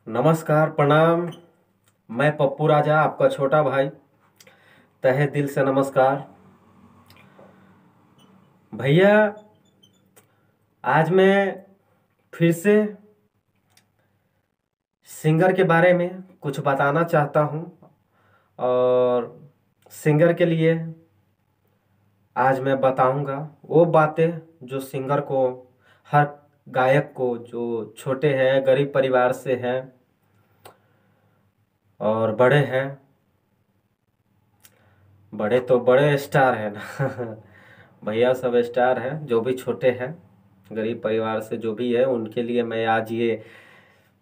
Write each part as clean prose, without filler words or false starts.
नमस्कार, प्रणाम। मैं पप्पू राजा, आपका छोटा भाई। तहे दिल से नमस्कार। भैया, आज मैं फिर से सिंगर के बारे में कुछ बताना चाहता हूँ। और सिंगर के लिए आज मैं बताऊंगा वो बातें जो सिंगर को, हर गायक को, जो छोटे हैं, गरीब परिवार से हैं और बड़े हैं। बड़े तो बड़े स्टार हैं ना। भैया सब स्टार हैं, जो भी छोटे हैं, गरीब परिवार से जो भी है, उनके लिए मैं आज ये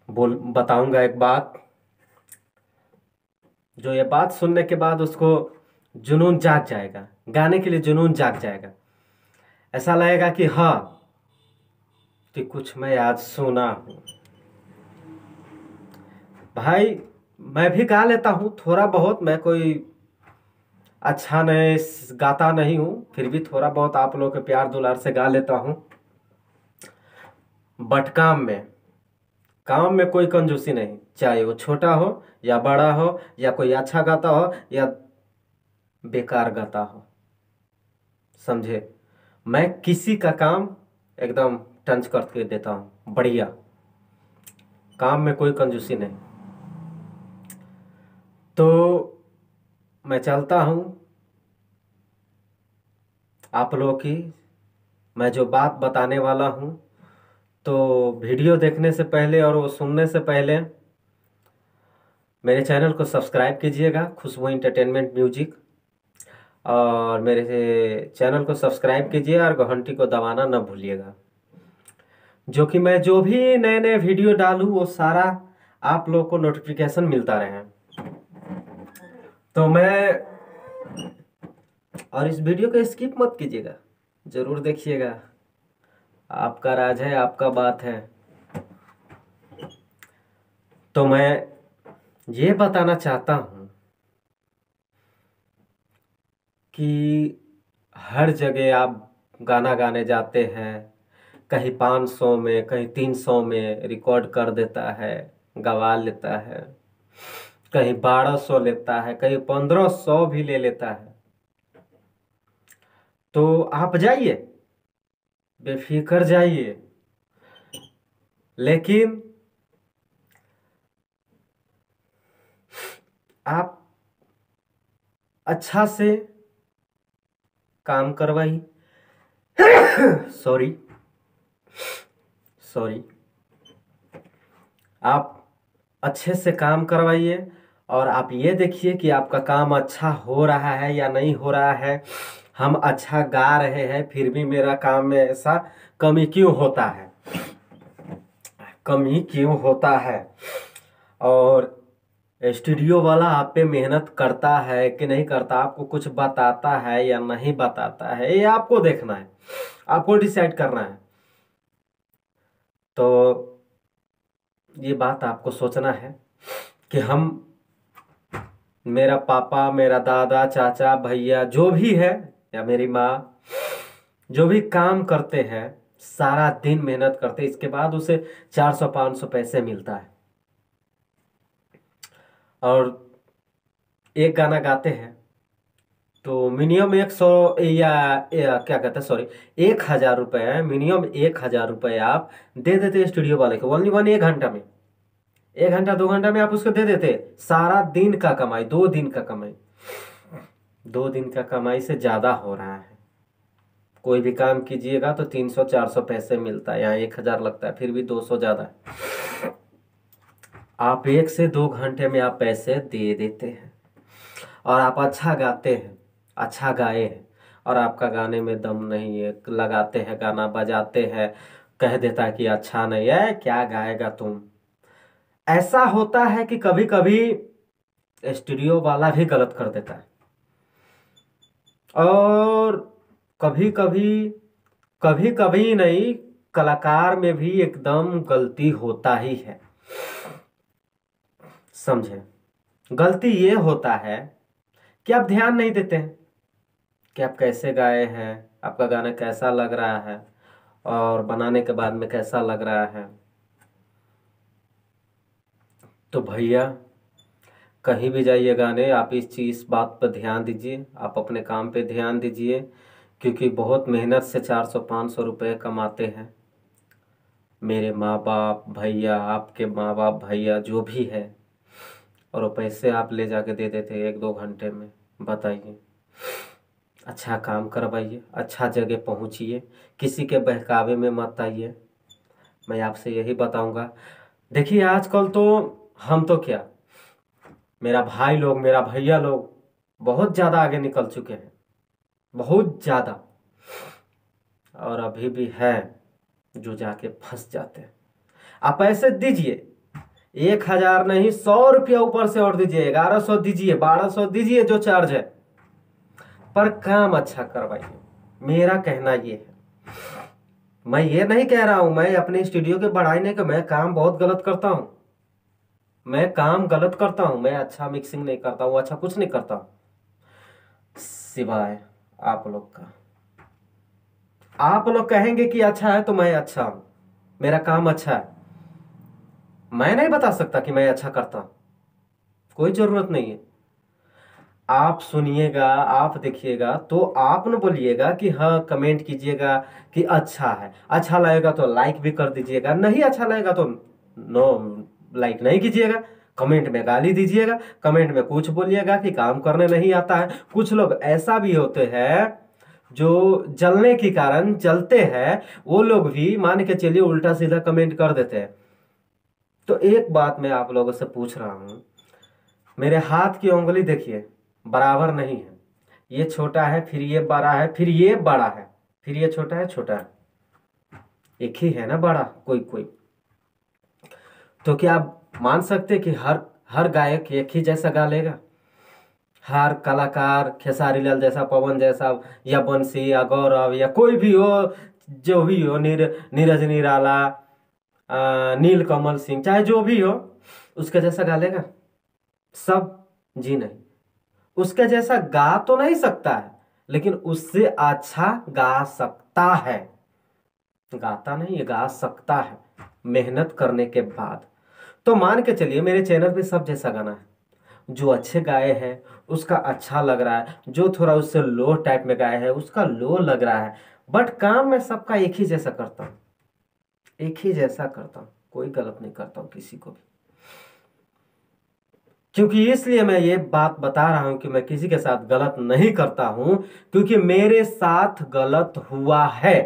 बोल बताऊंगा एक बात। जो ये बात सुनने के बाद उसको जुनून जाग जाएगा, गाने के लिए जुनून जाग जाएगा। ऐसा लगेगा कि हाँ, कि कुछ मैं आज सुना हूँ। भाई, मैं भी गा लेता हूँ थोड़ा बहुत। मैं कोई अच्छा नहीं गाता नहीं हूँ, फिर भी थोड़ा बहुत आप लोगों के प्यार दुलार से गा लेता हूँ। बट काम में कोई कंजूसी नहीं, चाहे वो छोटा हो या बड़ा हो, या कोई अच्छा गाता हो या बेकार गाता हो। समझे? मैं किसी का काम एकदम टंच करके देता हूँ, बढ़िया। काम में कोई कंजूसी नहीं। तो मैं चलता हूँ आप लोगों की, मैं जो बात बताने वाला हूँ। तो वीडियो देखने से पहले और वो सुनने से पहले मेरे चैनल को सब्सक्राइब कीजिएगा, खुशबू इंटरटेनमेंट म्यूजिक। और मेरे चैनल को सब्सक्राइब कीजिए और घंटी को दबाना न भूलिएगा, जो कि मैं जो भी नए नए वीडियो डालूँ वो सारा आप लोग को नोटिफिकेशन मिलता रहे। तो मैं, और इस वीडियो को स्किप मत कीजिएगा, जरूर देखिएगा। आपका राज है, आपका बात है। तो मैं ये बताना चाहता हूँ कि हर जगह आप गाना गाने जाते हैं, कहीं 500 में, कहीं 300 में रिकॉर्ड कर देता है, गवा लेता है। कहीं 1200 लेता है, कहीं 1500 भी ले लेता है। तो आप जाइए, बेफिक्र जाइए, लेकिन आप अच्छा से काम करवाइए। Sorry, sorry. आप अच्छे से काम करवाइए और आप ये देखिए कि आपका काम अच्छा हो रहा है या नहीं हो रहा है। हम अच्छा गा रहे हैं, फिर भी मेरा काम में ऐसा कमी क्यों होता है, कमी क्यों होता है। और स्टूडियो वाला आप पे मेहनत करता है कि नहीं करता, आपको कुछ बताता है या नहीं बताता है, ये आपको देखना है, आपको डिसाइड करना है। तो ये बात आपको सोचना है कि हम, मेरा पापा, मेरा दादा, चाचा, भैया जो भी है, या मेरी माँ, जो भी काम करते हैं, सारा दिन मेहनत करते हैं, इसके बाद उसे 400-500 पैसे मिलता है। और एक गाना गाते हैं तो मिनिमम 100 या क्या कहते हैं, सॉरी, 1000 रुपये है, मिनिमम 1000 रुपये आप दे देते स्टूडियो वाले को, ओनली वन, 1 घंटा में। 1 घंटा 2 घंटा में आप उसको दे देते, सारा दिन का कमाई, 2 दिन का कमाई, 2 दिन का कमाई से ज्यादा हो रहा है। कोई भी काम कीजिएगा तो 300-400 पैसे मिलता है, यहाँ 1000 लगता है, फिर भी 200 ज्यादा है। आप 1 से 2 घंटे में आप पैसे दे देते हैं और आप अच्छा गाते हैं, अच्छा गाए हैं, और आपका गाने में दम नहीं है, लगाते हैं गाना बजाते हैं, कह देता है कि अच्छा नहीं है, क्या गाएगा तुम। ऐसा होता है कि कभी कभी स्टूडियो वाला भी गलत कर देता है, और कभी कभी, कभी कभी नहीं, कलाकार में भी एकदम गलती होता ही है। समझे? गलती ये होता है कि आप ध्यान नहीं देते हैं कि आप कैसे गाए हैं, आपका गाना कैसा लग रहा है, और बनाने के बाद में कैसा लग रहा है। तो भैया कहीं भी जाइए गाने, आप इस बात पर ध्यान दीजिए, आप अपने काम पे ध्यान दीजिए, क्योंकि बहुत मेहनत से 400-500 रुपये कमाते हैं मेरे माँ बाप भैया, आपके माँ बाप भैया जो भी है, और वो पैसे आप ले जाके दे देते 1-2 घंटे में। बताइए, अच्छा काम करवाइए, अच्छा जगह पहुँचिए, किसी के बहकावे में मत आइए। मैं आपसे यही बताऊंगा। देखिए आजकल तो हम तो क्या, मेरा भाई लोग, मेरा भैया लोग बहुत ज़्यादा आगे निकल चुके हैं, बहुत ज़्यादा, और अभी भी है जो जाके फंस जाते हैं। आप पैसे दीजिए, 1,000 नहीं 100 रुपया ऊपर से और दीजिए, 1100 दीजिए, 1200 दीजिए, जो चार्ज है, पर काम अच्छा करवाइए। मेरा कहना ये है, मैं ये नहीं कह रहा हूं मैं अपने स्टूडियो के बढ़ाई नहीं, कि मैं काम बहुत गलत करता हूं, मैं काम गलत करता हूं, मैं अच्छा मिक्सिंग नहीं करता हूं, अच्छा कुछ नहीं करता हूं, सिवाय आप लोग का। आप लोग कहेंगे कि अच्छा है तो मैं अच्छा हूं, मेरा काम अच्छा है। मैं नहीं बता सकता कि मैं अच्छा करता हूं, कोई जरूरत नहीं है। आप सुनिएगा, आप देखिएगा, तो आप न बोलिएगा कि हाँ, कमेंट कीजिएगा कि अच्छा है, अच्छा लगेगा तो लाइक भी कर दीजिएगा, नहीं अच्छा लगेगा तो नो लाइक नहीं कीजिएगा, कमेंट में गाली दीजिएगा, कमेंट में कुछ बोलिएगा कि काम करने नहीं आता है। कुछ लोग ऐसा भी होते हैं जो जलने के कारण जलते हैं, वो लोग भी मान के चलिए उल्टा सीधा कमेंट कर देते हैं। तो एक बात मैं आप लोगों से पूछ रहा हूं, मेरे हाथ की उंगली देखिए, बराबर नहीं है, ये छोटा है, फिर ये बड़ा है, फिर ये बड़ा है, फिर ये छोटा है, छोटा है, एक ही है ना बड़ा, कोई कोई। तो क्या आप मान सकते कि हर हर गायक एक ही जैसा गा लेगा? हर कलाकार खेसारी लाल जैसा, पवन जैसा, या बंसी, या गौरव, या कोई भी हो, जो भी हो, नीरज निराला, नील कमल सिंह, चाहे जो भी हो, उसके जैसा गा लेगा सब? जी नहीं। उसके जैसा गा तो नहीं सकता है, लेकिन उससे अच्छा गा सकता है। गाता नहीं है, गा सकता है, मेहनत करने के बाद। तो मान के चलिए मेरे चैनल पे सब जैसा गाना है, जो अच्छे गाए हैं उसका अच्छा लग रहा है, जो थोड़ा उससे लो टाइप में गाए हैं उसका लो लग रहा है, बट काम मैं सबका एक ही जैसा करता हूँ, एक ही जैसा करता हूँ, कोई गलत नहीं करता हूँ किसी को भी। क्योंकि इसलिए मैं ये बात बता रहा हूं कि मैं किसी के साथ गलत नहीं करता हूं, क्योंकि मेरे साथ गलत हुआ है,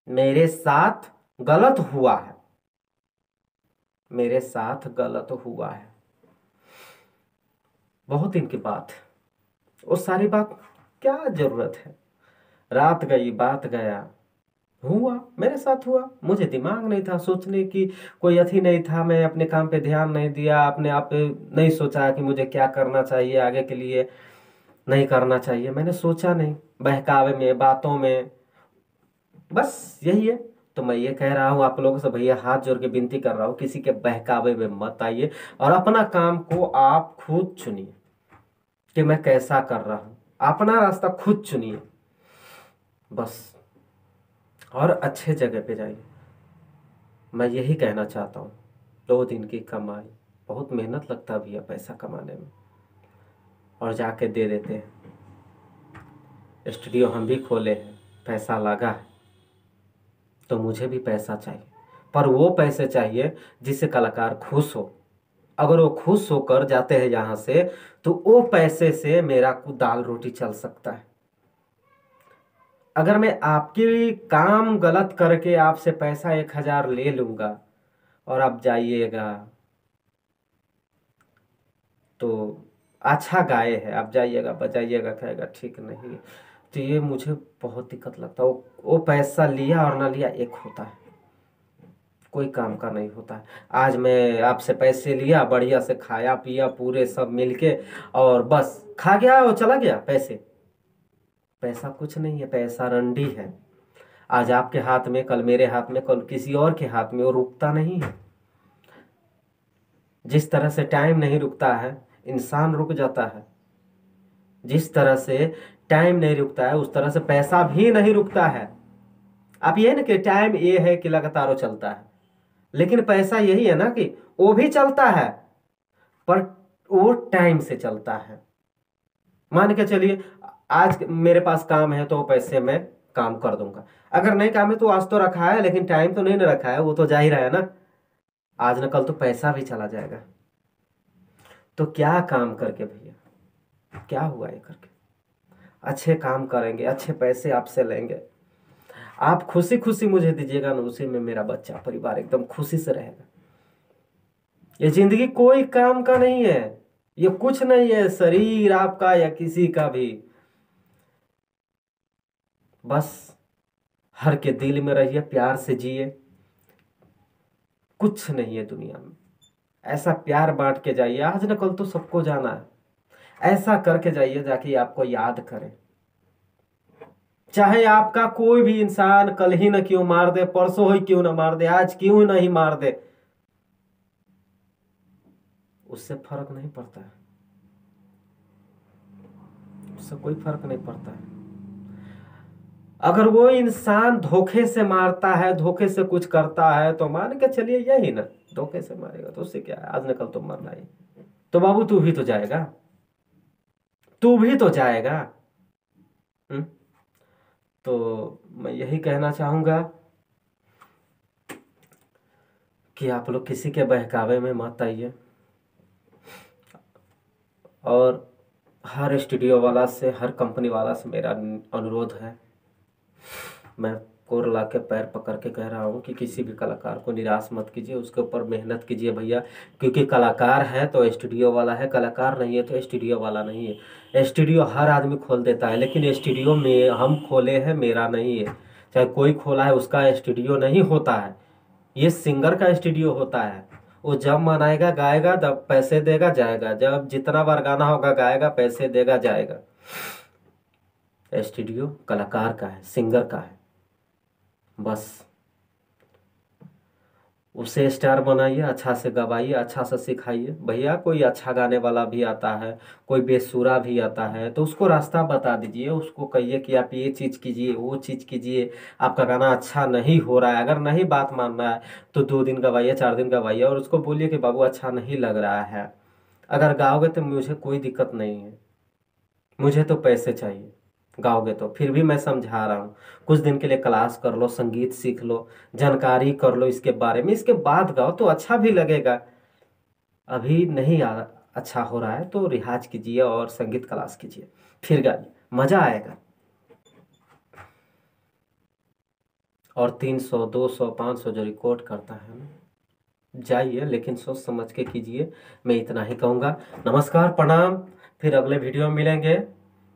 मेरे साथ गलत हुआ है, मेरे साथ गलत हुआ है। बहुत दिन की बात है, वो सारी बात क्या जरूरत है? रात गई बात गया, हुआ मेरे साथ हुआ, मुझे दिमाग नहीं था सोचने की, कोई अथी नहीं था, मैं अपने काम पे ध्यान नहीं दिया, अपने आप पे नहीं सोचा कि मुझे क्या करना चाहिए आगे के लिए, नहीं करना चाहिए, मैंने सोचा नहीं, बहकावे में, बातों में, बस यही है। तो मैं ये कह रहा हूँ आप लोगों से, भैया हाथ जोड़ के विनती कर रहा हूँ, किसी के बहकावे में मत आइए, और अपना काम को आप खुद चुनिए कि मैं कैसा कर रहा हूँ, अपना रास्ता खुद चुनिए बस, और अच्छे जगह पे जाइए। मैं यही कहना चाहता हूँ। 2 दिन की कमाई, बहुत मेहनत लगता है भैया पैसा कमाने में, और जाके दे देते हैं। स्टूडियो हम भी खोले हैं, पैसा लगा है, तो मुझे भी पैसा चाहिए, पर वो पैसे चाहिए जिससे कलाकार खुश हो। अगर वो खुश होकर जाते हैं यहाँ से, तो वो पैसे से मेरा दाल रोटी चल सकता है। अगर मैं आपकी काम गलत करके आपसे पैसा 1,000 ले लूँगा, और आप जाइएगा, तो अच्छा गाए है, आप जाइएगा बजाइएगा, कहेगा ठीक नहीं, तो ये मुझे बहुत दिक्कत लगता है। वो पैसा लिया और ना लिया एक होता है, कोई काम का नहीं होता है। आज मैं आपसे पैसे लिया, बढ़िया से खाया पिया पूरे सब मिलके, और बस खा गया और चला गया पैसे। पैसा कुछ नहीं है, पैसा रंडी है, आज आपके हाथ में, कल मेरे हाथ में, कल किसी और के हाथ में, वो रुकता नहीं है। जिस तरह से टाइम नहीं रुकता है, इंसान रुक जाता है, जिस तरह से टाइम नहीं रुकता है उस तरह से पैसा भी नहीं रुकता है। आप ये ना कि टाइम ये है कि लगातार वो चलता है, लेकिन पैसा यही है ना कि वो भी चलता है, पर वो टाइम से चलता है। मान के चलिए आज मेरे पास काम है तो पैसे में काम कर दूंगा, अगर नहीं काम है तो आज तो रखा है लेकिन टाइम तो नहीं ना रखा है, वो तो जा ही रहा है ना, आज न कल तो पैसा भी चला जाएगा। तो क्या काम करके भैया, क्या हुआ ये करके? अच्छे काम करेंगे, अच्छे पैसे आपसे लेंगे, आप खुशी खुशी मुझे दीजिएगा ना, उसी में मेरा बच्चा परिवार एकदम खुशी से रहेगा। ये जिंदगी कोई काम का नहीं है, ये कुछ नहीं है शरीर आपका या किसी का भी। बस हर के दिल में रहिए, प्यार से जिए, कुछ नहीं है दुनिया में। ऐसा प्यार बांट के जाइए, आज न कल तो सबको जाना है। ऐसा करके जाइए जाके आपको याद करे, चाहे आपका कोई भी इंसान कल ही न क्यों मार दे, परसों ही क्यों ना मार दे, आज क्यों नहीं मार दे, उससे फर्क नहीं पड़ता है, उससे कोई फर्क नहीं पड़ता है। अगर वो इंसान धोखे से मारता है, धोखे से कुछ करता है, तो मान के चलिए यही ना, धोखे से मारेगा तो उससे क्या है, आज न कल तो मरना ही। तो बाबू तू भी तो जाएगा, तू भी तो जाएगा। हम्म? तो मैं यही कहना चाहूंगा कि आप लोग किसी के बहकावे में मत आइए, और हर स्टूडियो वाला से, हर कंपनी वाला से मेरा अनुरोध है, मैं कोर ला के पैर पकड़ के कह रहा हूँ कि किसी भी कलाकार को निराश मत कीजिए, उसके ऊपर मेहनत कीजिए भैया। क्योंकि कलाकार है तो स्टूडियो वाला है, कलाकार नहीं है तो स्टूडियो वाला नहीं है। स्टूडियो हर आदमी खोल देता है, लेकिन स्टूडियो में हम खोले हैं, मेरा नहीं है। चाहे कोई खोला है, उसका स्टूडियो नहीं होता है, ये सिंगर का स्टूडियो होता है। वो जब मन आएगा गाएगा, तब पैसे देगा जाएगा, जब जितना बार गाना होगा गाएगा, पैसे देगा जाएगा। स्टूडियो कलाकार का है, सिंगर का है। बस उसे स्टार बनाइए, अच्छा से गवाइए, अच्छा से सिखाइए भैया। कोई अच्छा गाने वाला भी आता है, कोई बेसुरा भी आता है, तो उसको रास्ता बता दीजिए, उसको कहिए कि आप ये चीज़ कीजिए, वो चीज़ कीजिए, आपका गाना अच्छा नहीं हो रहा है। अगर नहीं बात मान रहा है तो 2 दिन गवाइए, 4 दिन गवाइए, और उसको बोलिए कि बाबू अच्छा नहीं लग रहा है। अगर गाओगे तो मुझे कोई दिक्कत नहीं है, मुझे तो पैसे चाहिए। गाओगे तो फिर भी मैं समझा रहा हूँ, कुछ दिन के लिए क्लास कर लो, संगीत सीख लो, जानकारी कर लो इसके बारे में, इसके बाद गाओ तो अच्छा भी लगेगा। अभी नहीं अच्छा हो रहा है तो रियाज कीजिए और संगीत क्लास कीजिए, फिर गाइए, मजा आएगा। और 300 200 500 जो रिकॉर्ड करता है ना, जाइए, लेकिन सोच समझ के कीजिए। मैं इतना ही कहूँगा। नमस्कार, प्रणाम, फिर अगले वीडियो में मिलेंगे।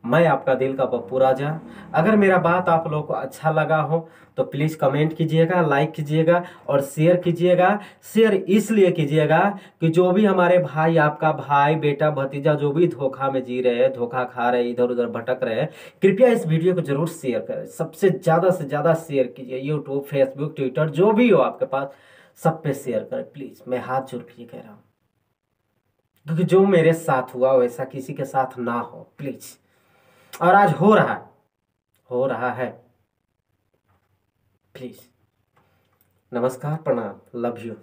मैं आपका दिल का पप्पू राजा। अगर मेरा बात आप लोगों को अच्छा लगा हो तो प्लीज़ कमेंट कीजिएगा, लाइक कीजिएगा और शेयर कीजिएगा। शेयर इसलिए कीजिएगा कि जो भी हमारे भाई, आपका भाई, बेटा, भतीजा जो भी धोखा में जी रहे हैं, धोखा खा रहे हैं, इधर उधर भटक रहे हैं, कृपया इस वीडियो को जरूर शेयर करें, सबसे से ज़्यादा शेयर कीजिए। यूट्यूब, फेसबुक, ट्विटर जो भी हो आपके पास, सब पे शेयर करें प्लीज़। मैं हाथ जोड़ के ये कह रहा हूँ, क्योंकि जो मेरे साथ हुआ वैसा किसी के साथ ना हो प्लीज़। और आज हो रहा है, हो रहा है, प्लीज। नमस्कार, प्रणाम, लव यू।